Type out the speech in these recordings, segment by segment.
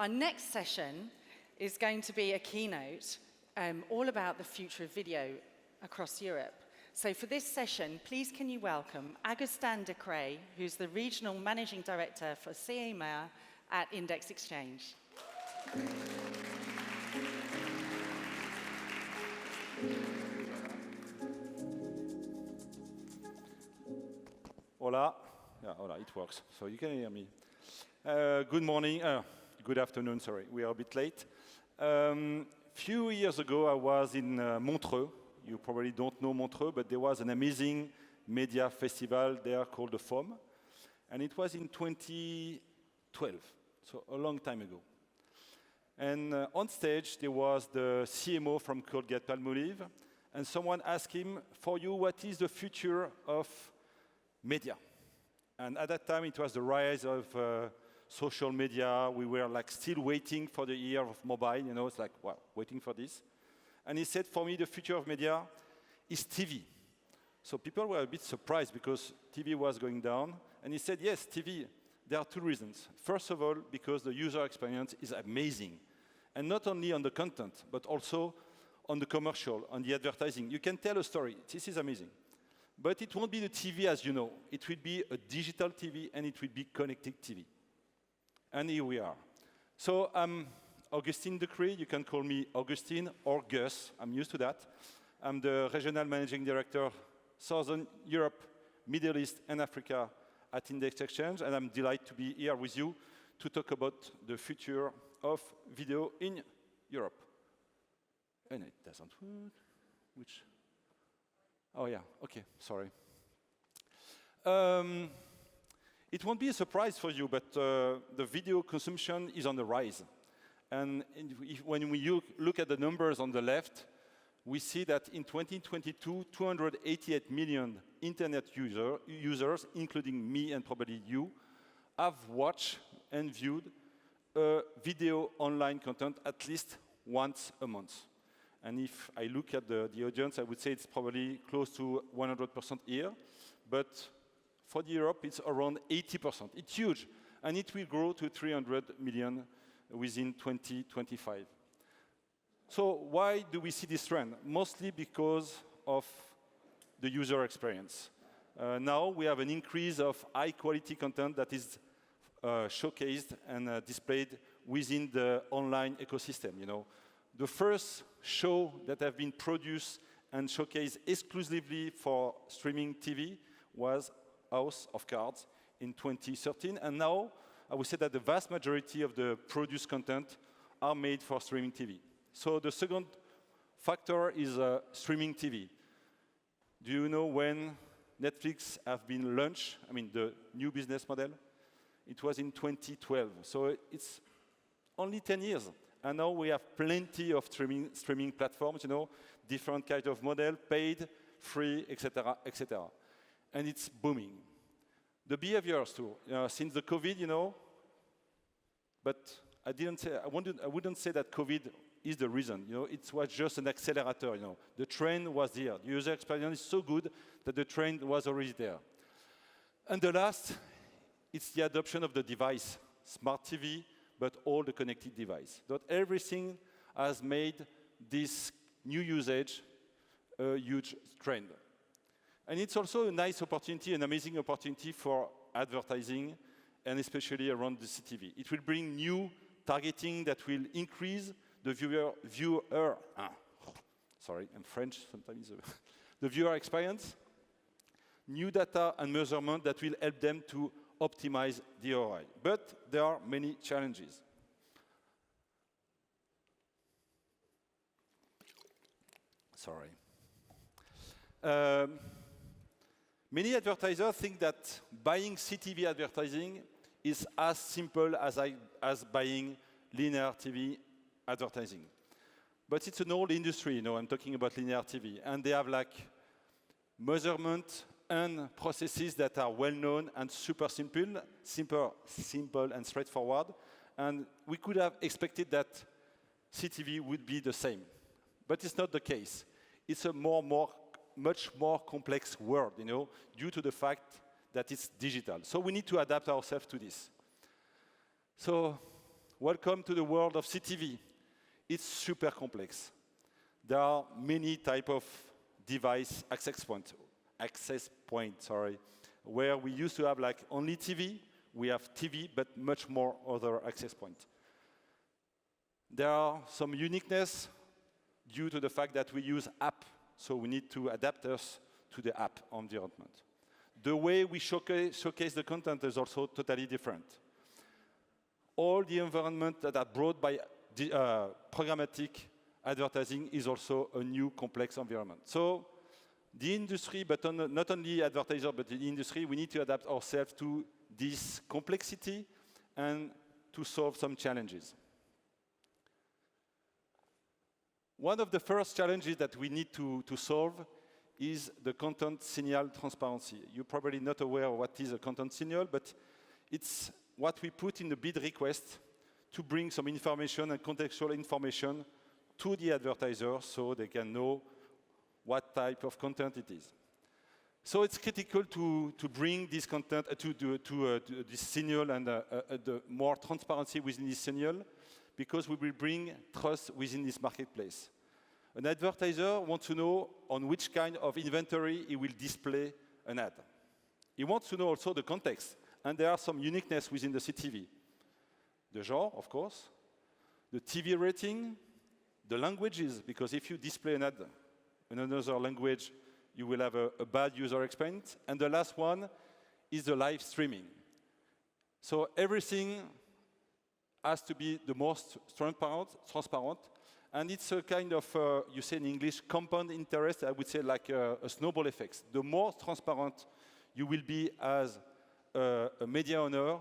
Our next session is going to be a keynote all about the future of video across Europe. So for this session, please can you welcome Augustin Decré, who's the Regional Managing Director for SEMEA at Index Exchange. Hola. Yeah, hola, it works, so you can hear me. Good morning, good afternoon, sorry, we are a bit late. Few years ago, I was in Montreux. You probably don't know Montreux, but there was an amazing media festival there called the FOM, and it was in 2012, so a long time ago. And on stage, there was the CMO from Colgate-Palmolive, and someone asked him, for you, what is the future of media? And at that time, it was the rise of social media. We were like still waiting for the year of mobile, you know, it's like, wow, waiting for this. And he said, for me, the future of media is TV. So people were a bit surprised because TV was going down. And he said, yes, TV, there are two reasons. First of all, because the user experience is amazing. And not only on the content, but also on the commercial, on the advertising. You can tell a story. This is amazing. But it won't be the TV as you know. It will be a digital TV and it will be connected TV. And here we are. So I'm Augustin Decré. You can call me Augustin or Gus. I'm used to that. I'm the Regional Managing Director, Southern Europe, Middle East and Africa at Index Exchange. And I'm delighted to be here with you to talk about the future of video in Europe. And it doesn't work. Which? Oh yeah, okay, sorry. It won't be a surprise for you, but the video consumption is on the rise. And when we look at the numbers on the left, we see that in 2022, 288 million internet users, including me and probably you, have watched and viewed video online content at least once a month. And if I look at the audience, I would say it's probably close to 100% here. But for Europe, it's around 80%. It's huge. And it will grow to 300 million within 2025. So why do we see this trend? Mostly because of the user experience. Now we have an increase of high-quality content that is showcased and displayed within the online ecosystem. You know, the first show that have been produced and showcased exclusively for streaming TV was House of Cards in 2013. And now, I would say that the vast majority of the produced content are made for streaming TV. So the second factor is streaming TV. Do you know when Netflix have been launched? I mean, the new business model? It was in 2012. So it's only 10 years. And now we have plenty of streaming platforms, you know, different kind of model, paid, free, etc., etc. And it's booming. The behaviors too, since the COVID, you know, but I wouldn't say that COVID is the reason, you know, it was just an accelerator, you know. The trend was there. The user experience is so good that the trend was already there. And the last, it's the adoption of the device, smart TV, but all the connected device. That everything has made this new usage a huge trend. And it's also a nice opportunity, an amazing opportunity for advertising, and especially around the CTV. It will bring new targeting that will increase the sorry, I'm French, sometimes the viewer experience, new data and measurement that will help them to optimize the ROI. But there are many challenges. Sorry. Many advertisers think that buying CTV advertising is as simple as buying linear TV advertising. But it's an old industry, you know, I'm talking about linear TV. And they have like measurement and processes that are well-known and super simple and straightforward. And we could have expected that CTV would be the same. But it's not the case. It's a much more complex world, you know, due to the fact that it's digital. So we need to adapt ourselves to this. So welcome to the world of CTV. It's super complex. There are many types of device access points, where we used to have like only TV. We have TV, but much more other access points. There are some uniqueness due to the fact that we use app, so we need to adapt us to the app environment. The way we showcase the content is also totally different. All the environment that are brought by the, programmatic advertising is also a new complex environment. So the industry, but not only advertiser, but the industry, we need to adapt ourselves to this complexity and to solve some challenges. One of the first challenges that we need to solve is the content signal transparency. You're probably not aware of what is a content signal, but it's what we put in the bid request to bring some information and contextual information to the advertiser so they can know what type of content it is. So it's critical to bring this content, to this signal and the more transparency within this signal, because we will bring trust within this marketplace. An advertiser wants to know on which kind of inventory he will display an ad. He wants to know also the context, and there are some uniqueness within the CTV. The genre, of course, the TV rating, the languages, because if you display an ad in another language, you will have a bad user experience. And the last one is the live streaming. So everything has to be the most transparent, and it's a kind of, you say in English, compound interest, I would say like a snowball effect. The more transparent you will be as a media owner,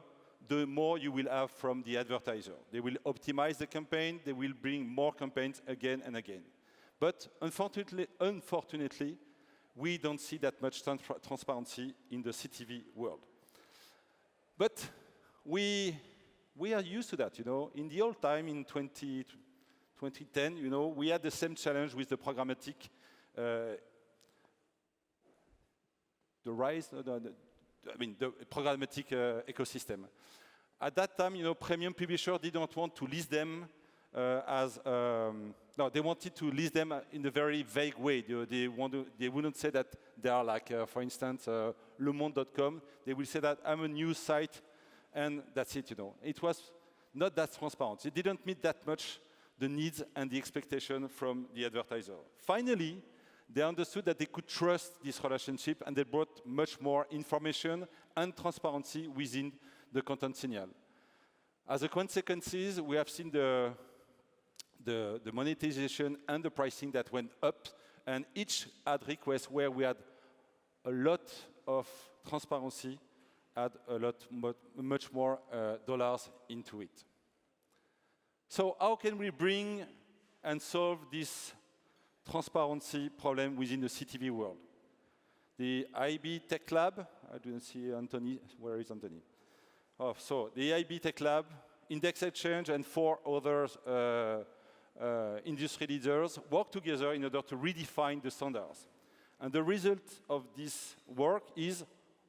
the more you will have from the advertiser. They will optimize the campaign, they will bring more campaigns again and again. But unfortunately, we don't see that much transparency in the CTV world. But we are used to that, you know. In the old time, in 2010, you know, we had the same challenge with the programmatic, the programmatic ecosystem. At that time, you know, premium publishers didn't want to list them they wanted to list them in a very vague way. They wouldn't say that they are like, for instance, lemonde.com. They will say that I'm a news site, and that's it, you know. It was not that transparent. It didn't meet that much the needs and the expectation from the advertiser. Finally, they understood that they could trust this relationship, and they brought much more information and transparency within the content signal. As a consequence, we have seen the monetization and the pricing that went up, and each ad request where we had a lot of transparency had much more dollars into it. So how can we bring and solve this transparency problem within the CTV world? The IB Tech Lab, I didn't see Anthony, where is Anthony? Oh, so the IB Tech Lab, Index Exchange, and 4 other industry leaders work together in order to redefine the standards. And the result of this work is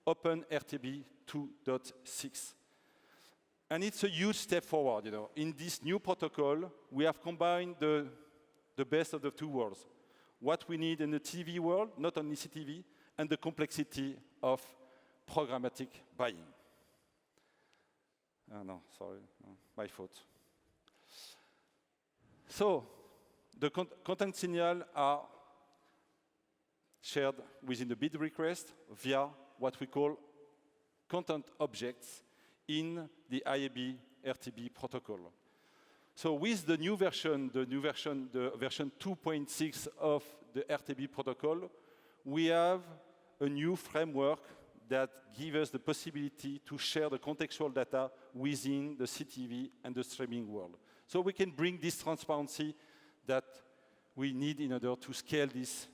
Open RTB 2.6. And it's a huge step forward, you know. In this new protocol, we have combined the best of the two worlds. What we need in the TV world, not only CTV, and the complexity of programmatic buying. No, sorry, my fault. So, the content signals are shared within the bid request via what we call content objects in the IAB RTB protocol. So with the new version, the version 2.6 of the RTB protocol, we have a new framework that gives us the possibility to share the contextual data within the CTV and the streaming world. So we can bring this transparency that we need in order to scale this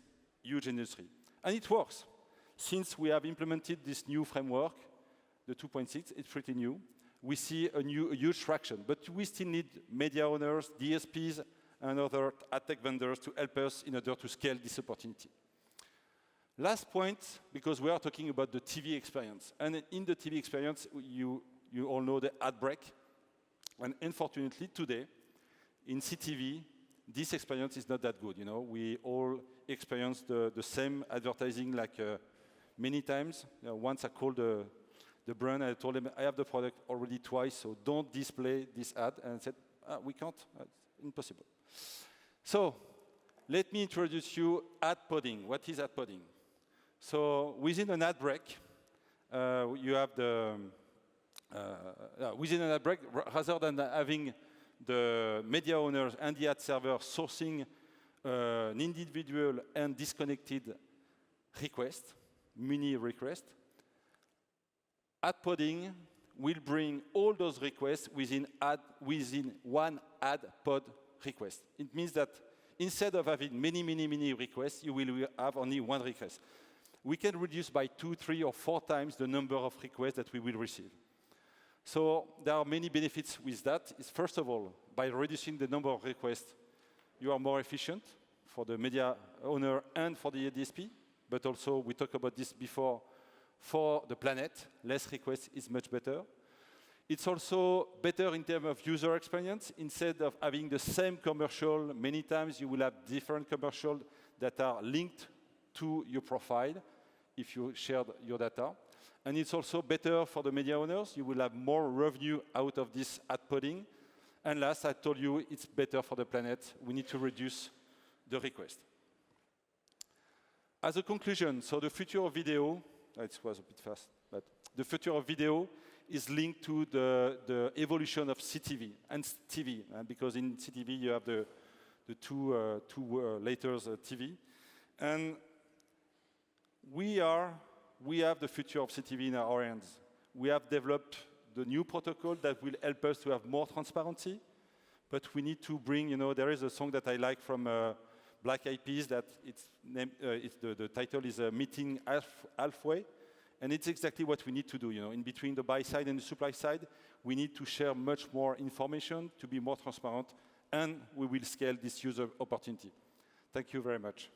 huge industry. And it works. Since we have implemented this new framework, the 2.6, it's pretty new, we see a huge traction. But we still need media owners, DSPs, and other ad tech vendors to help us in order to scale this opportunity. Last point, because we are talking about the TV experience. And in the TV experience, you all know the ad break. And unfortunately, today, in CTV, this experience is not that good. You know, we all experience the same advertising like many times. Once I called the brand, I told them, I have the product already twice, so don't display this ad. And I said, we can't, it's impossible. So let me introduce you ad podding. What is ad podding? So within an ad break, you have the, within an ad break, rather than having the media owners and the ad server sourcing an individual and disconnected request, mini request, ad podding will bring all those requests within one ad pod request. It means that instead of having many requests, you will have only one request. We can reduce by 2, 3, or 4 times the number of requests that we will receive. So there are many benefits with that. It's first of all, by reducing the number of requests, you are more efficient for the media owner and for the DSP, but also, we talked about this before, for the planet, less requests is much better. It's also better in terms of user experience. Instead of having the same commercial many times, you will have different commercials that are linked to your profile if you shared your data. And it's also better for the media owners. You will have more revenue out of this ad podding. And last, I told you, it's better for the planet. We need to reduce the request. As a conclusion, so the future of video, it was a bit fast, but the future of video is linked to the evolution of CTV and TV, because in CTV you have the two letters TV. And we have the future of CTV in our hands. We have developed the new protocol that will help us to have more transparency, but we need to bring, you know, there is a song that I like from Black Eyed Peas that the title is Meeting Halfway, and it's exactly what we need to do, you know, in between the buy side and the supply side. We need to share much more information to be more transparent, and we will scale this user opportunity. Thank you very much.